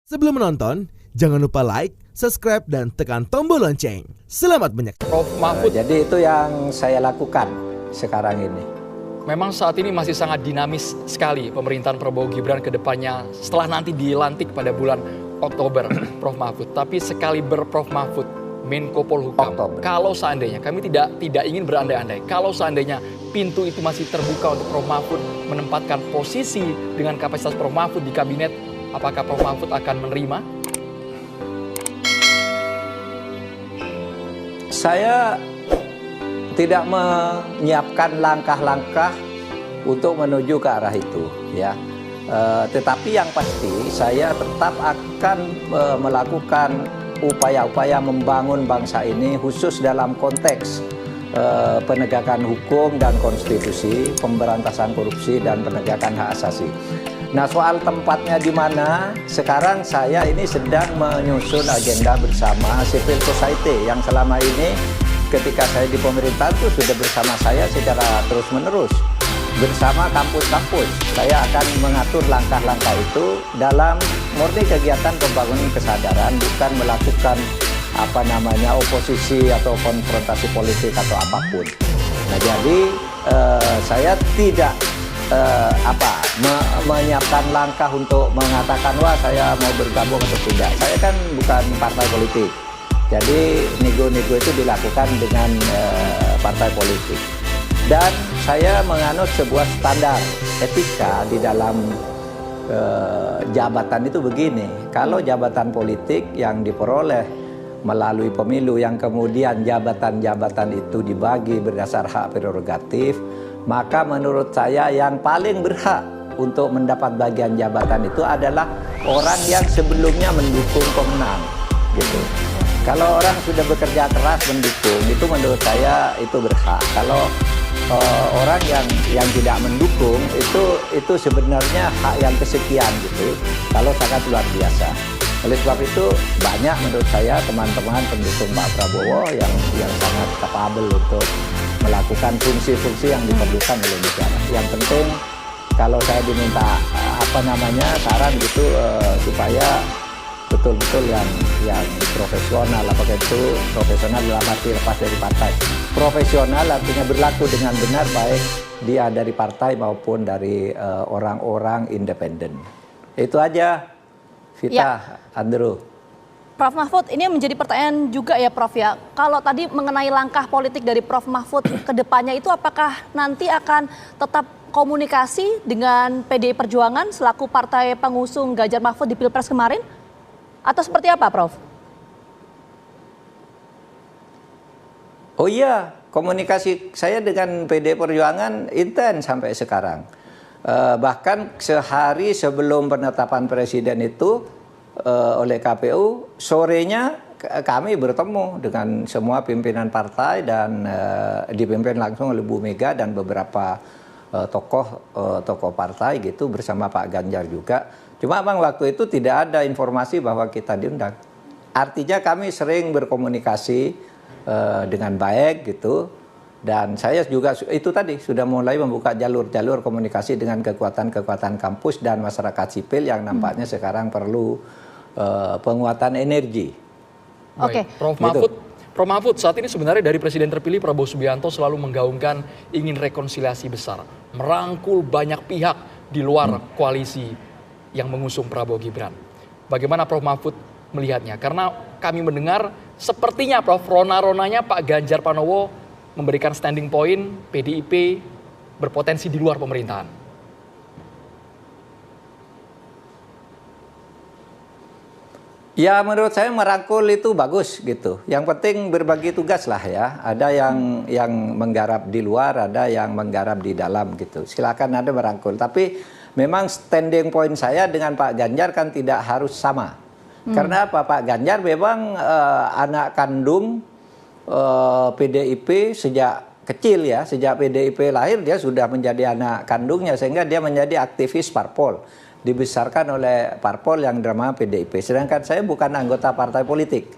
Sebelum menonton, jangan lupa like, subscribe, dan tekan tombol lonceng. Selamat menyaksikan. Prof Mahfud, Jadi itu yang saya lakukan sekarang ini. memang saat ini masih sangat dinamis sekali pemerintahan Prabowo Gibran ke depannya setelah nanti dilantik pada bulan Oktober, Prof Mahfud. Tapi sekali Prof Mahfud, Menko Polhukam, Oktober. kalau seandainya, kami tidak ingin berandai-andai, kalau seandainya pintu itu masih terbuka untuk Prof Mahfud menempatkan posisi dengan kapasitas Prof Mahfud di kabinet, apakah Prof Mahfud akan menerima? Saya tidak menyiapkan langkah-langkah untuk menuju ke arah itu, ya. Tetapi yang pasti saya tetap akan melakukan upaya-upaya membangun bangsa ini khusus dalam konteks penegakan hukum dan konstitusi, pemberantasan korupsi dan penegakan hak asasi. Nah, soal tempatnya di mana, sekarang saya ini sedang menyusun agenda bersama civil society yang selama ini ketika saya di pemerintahan itu sudah bersama saya secara terus-menerus. Bersama kampus-kampus, saya akan mengatur langkah-langkah itu dalam murni kegiatan pembangunan kesadaran, bukan melakukan oposisi atau konfrontasi politik atau apapun. Nah, jadi saya tidak menyiapkan langkah untuk mengatakan wah saya mau bergabung atau tidak. Saya kan bukan partai politik. Jadi nego-nego itu dilakukan dengan partai politik. Dan saya menganut sebuah standar etika di dalam jabatan itu begini. Kalau jabatan politik yang diperoleh melalui pemilu yang kemudian jabatan-jabatan itu dibagi berdasar hak prerogatif, maka menurut saya yang paling berhak untuk mendapat bagian jabatan itu adalah orang yang sebelumnya mendukung pemenang, gitu. Kalau orang sudah bekerja keras mendukung, itu menurut saya itu berhak. Kalau orang yang tidak mendukung, itu sebenarnya hak yang kesekian, gitu. Kalau sangat luar biasa. Oleh sebab itu banyak menurut saya teman-teman pendukung Pak Prabowo yang sangat kapabel untuk melakukan fungsi-fungsi yang diperlukan oleh negara. Yang penting kalau saya diminta saran gitu supaya betul-betul yang profesional, apakah itu profesional dalam arti lepas dari partai. Profesional artinya berlaku dengan benar baik dia dari partai maupun dari orang-orang independen. Itu aja, Vita, ya. Andrew. Prof Mahfud, ini menjadi pertanyaan juga ya Prof ya. Kalau tadi mengenai langkah politik dari Prof Mahfud ke depannya itu apakah nanti akan tetap komunikasi dengan PDI Perjuangan selaku partai pengusung Ganjar Mahfud di Pilpres kemarin? Atau seperti apa Prof? Oh iya, komunikasi saya dengan PDI Perjuangan intens sampai sekarang. Bahkan sehari sebelum penetapan presiden itu oleh KPU, sorenya kami bertemu dengan semua pimpinan partai dan dipimpin langsung oleh Bu Mega dan beberapa tokoh partai gitu bersama Pak Ganjar juga. Cuma memang waktu itu tidak ada informasi bahwa kita diundang. Artinya kami sering berkomunikasi dengan baik gitu. Dan saya juga itu tadi sudah mulai membuka jalur-jalur komunikasi dengan kekuatan-kekuatan kampus dan masyarakat sipil yang nampaknya sekarang perlu penguatan energi. Oke, Prof Mahfud, Prof Mahfud, saat ini sebenarnya dari Presiden terpilih Prabowo Subianto selalu menggaungkan ingin rekonsiliasi besar, merangkul banyak pihak di luar koalisi yang mengusung Prabowo Gibran. Bagaimana Prof Mahfud melihatnya? Karena kami mendengar sepertinya Prof, rona-ronanya Pak Ganjar Pranowo memberikan standing point PDIP berpotensi di luar pemerintahan. Ya menurut saya merangkul itu bagus gitu. Yang penting berbagi tugas lah ya. Ada yang menggarap di luar, ada yang menggarap di dalam gitu. Silakan ada merangkul. Tapi memang standing point saya dengan Pak Ganjar kan tidak harus sama. Karena apa? Pak Ganjar memang anak kandung PDIP sejak kecil ya. Sejak PDIP lahir dia sudah menjadi anak kandungnya. Sehingga dia menjadi aktivis parpol. Dibesarkan oleh parpol yang bernama PDIP. Sedangkan saya bukan anggota partai politik.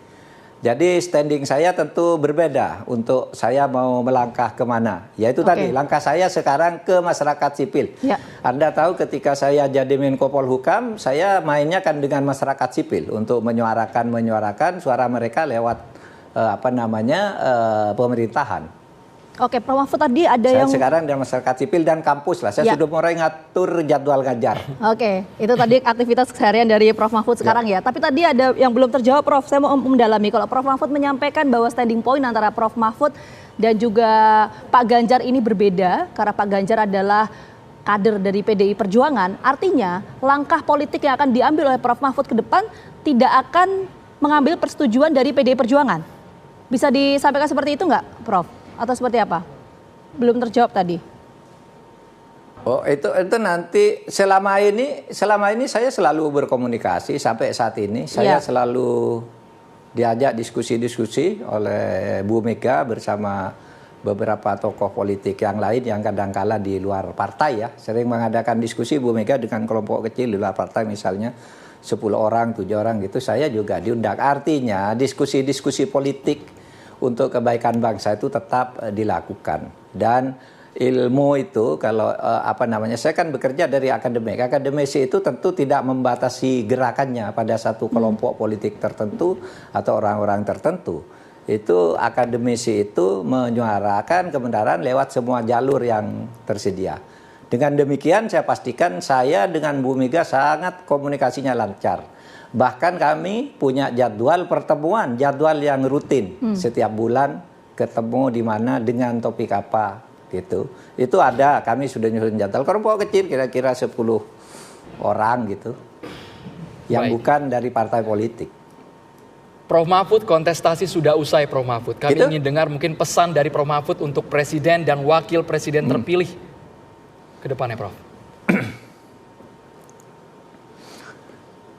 Jadi standing saya tentu berbeda untuk saya mau melangkah kemana. Yaitu tadi, langkah saya sekarang ke masyarakat sipil. Ya. Anda tahu ketika saya jadi Menko Polhukam, saya mainnya kan dengan masyarakat sipil untuk menyuarakan suara mereka lewat pemerintahan. Oke, Prof. Mahfud tadi ada Saya yang... sekarang di masyarakat sipil dan kampus lah. Saya sudah mulai ngatur jadwal ngajar. Oke, itu tadi aktivitas keseharian dari Prof. Mahfud sekarang ya. Tapi tadi ada yang belum terjawab, Prof. Saya mau mendalami. Kalau Prof. Mahfud menyampaikan bahwa standing point antara Prof. Mahfud dan juga Pak Ganjar ini berbeda, karena Pak Ganjar adalah kader dari PDI Perjuangan. Artinya, langkah politik yang akan diambil oleh Prof. Mahfud ke depan tidak akan mengambil persetujuan dari PDI Perjuangan. Bisa disampaikan seperti itu nggak, Prof? Atau seperti apa? Belum terjawab tadi. Oh, itu nanti selama ini saya selalu berkomunikasi sampai saat ini. Saya selalu diajak diskusi-diskusi oleh Bu Mega bersama beberapa tokoh politik yang lain yang kadang-kala di luar partai ya. Sering mengadakan diskusi Bu Mega dengan kelompok kecil di luar partai, misalnya 10 orang, 7 orang gitu. Saya juga diundang. Artinya diskusi-diskusi politik untuk kebaikan bangsa itu tetap dilakukan. Dan ilmu itu kalau saya kan bekerja dari akademik. Akademisi itu tentu tidak membatasi gerakannya pada satu kelompok politik tertentu atau orang-orang tertentu. Itu akademisi itu menyuarakan kebenaran lewat semua jalur yang tersedia. Dengan demikian saya pastikan saya dengan Bu Mega sangat komunikasinya lancar. Bahkan kami punya jadwal pertemuan, jadwal yang rutin. Setiap bulan ketemu di mana dengan topik apa gitu. Itu ada, kami sudah nyusun jadwal. Kelompok kecil kira-kira 10 orang gitu. Yang bukan dari partai politik. Prof. Mahfud, kontestasi sudah usai, Prof. Mahfud. Kami ingin dengar mungkin pesan dari Prof. Mahfud untuk presiden dan wakil presiden terpilih ke depannya, Prof.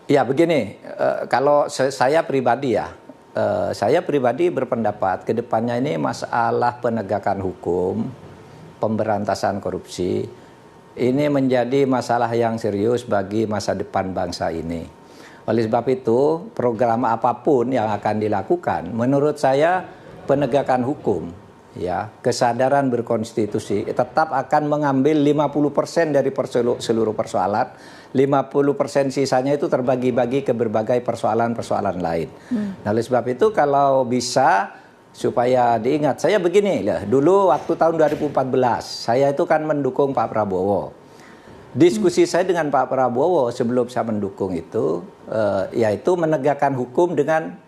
Ya begini, kalau saya pribadi saya pribadi berpendapat ke depannya ini masalah penegakan hukum, pemberantasan korupsi, ini menjadi masalah yang serius bagi masa depan bangsa ini. Oleh sebab itu, program apapun yang akan dilakukan, menurut saya penegakan hukum, ya, kesadaran berkonstitusi tetap akan mengambil 50% dari seluruh persoalan. 50% sisanya itu terbagi-bagi ke berbagai persoalan-persoalan lain. Nah, oleh sebab itu kalau bisa supaya diingat, saya begini lah, dulu waktu tahun 2014 saya itu kan mendukung Pak Prabowo. Diskusi saya dengan Pak Prabowo sebelum saya mendukung itu, yaitu menegakkan hukum dengan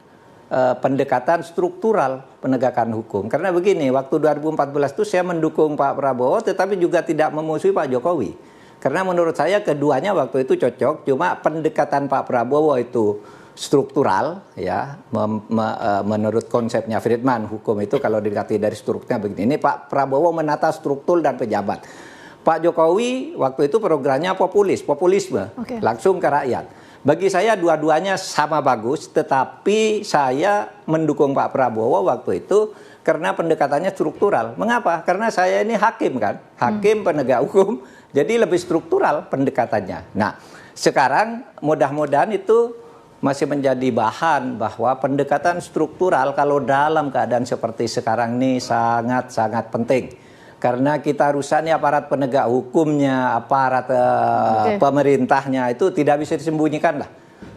pendekatan struktural penegakan hukum. Karena begini, waktu 2014 itu saya mendukung Pak Prabowo tetapi juga tidak memusuhi Pak Jokowi. Karena menurut saya keduanya waktu itu cocok, cuma pendekatan Pak Prabowo itu struktural, ya, menurut konsepnya Friedman, hukum itu kalau dikati dari strukturnya begini. Ini Pak Prabowo menata struktur dan pejabat. Pak Jokowi waktu itu programnya populisme, langsung ke rakyat. Bagi saya dua-duanya sama bagus, tetapi saya mendukung Pak Prabowo waktu itu karena pendekatannya struktural. Mengapa? Karena saya ini hakim kan, hakim penegak hukum. Jadi lebih struktural pendekatannya. Nah, sekarang mudah-mudahan itu masih menjadi bahan bahwa pendekatan struktural kalau dalam keadaan seperti sekarang ini sangat-sangat penting. Karena kita rusaknya aparat penegak hukumnya, aparat pemerintahnya itu tidak bisa disembunyikan lah.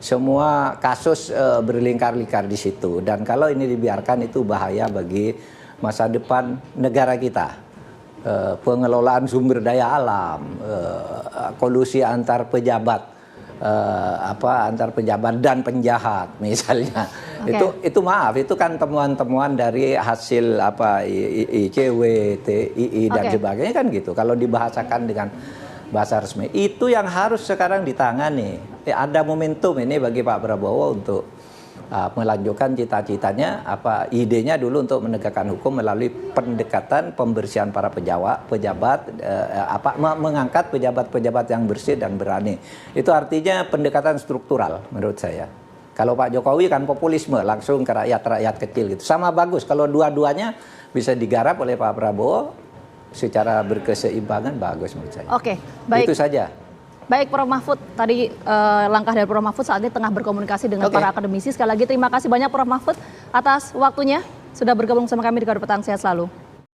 Semua kasus berlingkar-lingkar di situ. Dan kalau ini dibiarkan itu bahaya bagi masa depan negara kita. Pengelolaan sumber daya alam, kolusi antar pejabat, antar pejabat dan penjahat misalnya. Itu maaf, itu kan temuan-temuan dari hasil ICW, TII dan sebagainya kan gitu. Kalau dibahasakan dengan bahasa resmi, itu yang harus sekarang ditangani. Ada momentum ini bagi Pak Prabowo untuk melanjutkan cita-citanya, idenya dulu untuk menegakkan hukum melalui pendekatan pembersihan para pejabat, mengangkat pejabat-pejabat yang bersih dan berani. Itu artinya pendekatan struktural menurut saya. Kalau Pak Jokowi kan populisme, langsung ke rakyat kecil gitu. Sama bagus kalau dua-duanya bisa digarap oleh Pak Prabowo secara berkeseimbangan, bagus menurut saya. Oke, baik. Itu saja. Baik Prof Mahfud, tadi langkah dari Prof Mahfud saat ini tengah berkomunikasi dengan para akademisi. Sekali lagi terima kasih banyak Prof Mahfud atas waktunya sudah bergabung sama kami di Kado Petang. Sehat selalu.